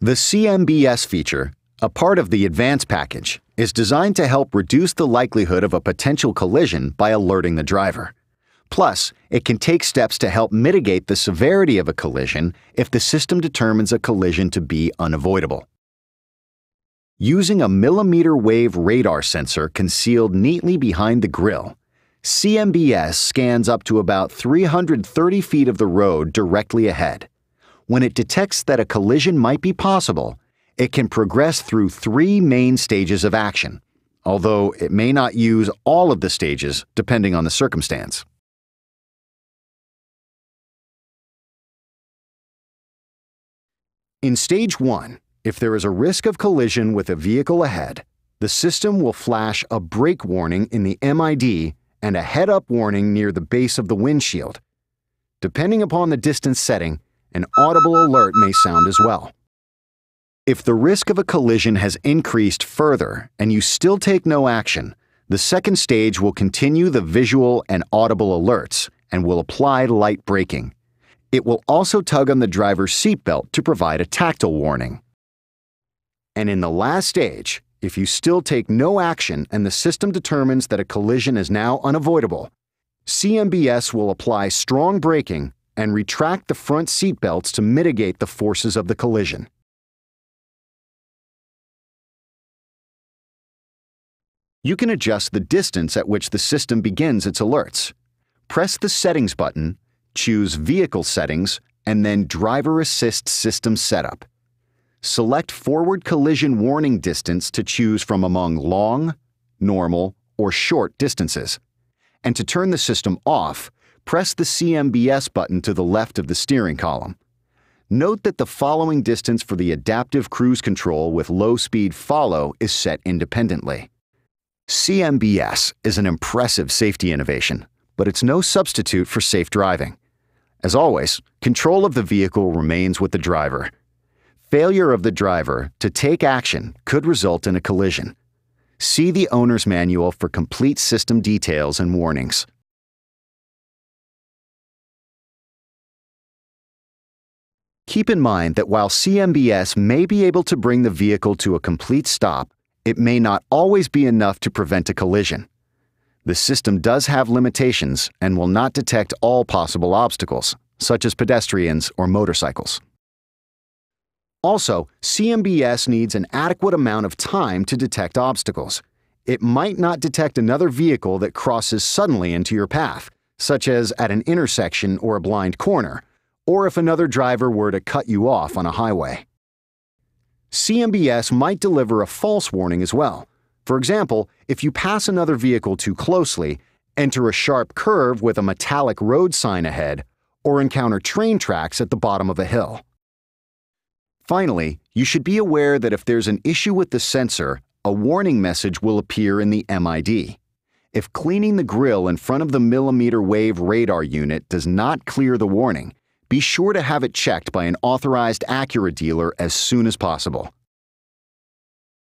The CMBS feature, a part of the Advanced package, is designed to help reduce the likelihood of a potential collision by alerting the driver. Plus, it can take steps to help mitigate the severity of a collision if the system determines a collision to be unavoidable. Using a millimeter wave radar sensor concealed neatly behind the grille, CMBS scans up to about 330 feet of the road directly ahead. When it detects that a collision might be possible, it can progress through 3 main stages of action, although it may not use all of the stages depending on the circumstance. In Stage 1, if there is a risk of collision with a vehicle ahead, the system will flash a brake warning in the MID and a head-up warning near the base of the windshield. Depending upon the distance setting, an audible alert may sound as well. If the risk of a collision has increased further and you still take no action, the second stage will continue the visual and audible alerts and will apply light braking. It will also tug on the driver's seatbelt to provide a tactile warning. And in the last stage, if you still take no action and the system determines that a collision is now unavoidable, CMBS will apply strong braking and retract the front seat belts to mitigate the forces of the collision. You can adjust the distance at which the system begins its alerts. Press the Settings button, choose Vehicle Settings, and then Driver Assist System Setup. Select Forward Collision Warning Distance to choose from among long, normal, or short distances. And to turn the system off, press the CMBS button to the left of the steering column. Note that the following distance for the adaptive cruise control with low-speed follow is set independently. CMBS is an impressive safety innovation, but it's no substitute for safe driving. As always, control of the vehicle remains with the driver. Failure of the driver to take action could result in a collision. See the owner's manual for complete system details and warnings. Keep in mind that while CMBS may be able to bring the vehicle to a complete stop, it may not always be enough to prevent a collision. The system does have limitations and will not detect all possible obstacles, such as pedestrians or motorcycles. Also, CMBS needs an adequate amount of time to detect obstacles. It might not detect another vehicle that crosses suddenly into your path, such as at an intersection or a blind corner, or if another driver were to cut you off on a highway. CMBS might deliver a false warning as well. For example, if you pass another vehicle too closely, enter a sharp curve with a metallic road sign ahead, or encounter train tracks at the bottom of a hill. Finally, you should be aware that if there's an issue with the sensor, a warning message will appear in the MID. If cleaning the grille in front of the millimeter wave radar unit does not clear the warning, be sure to have it checked by an authorized Acura dealer as soon as possible.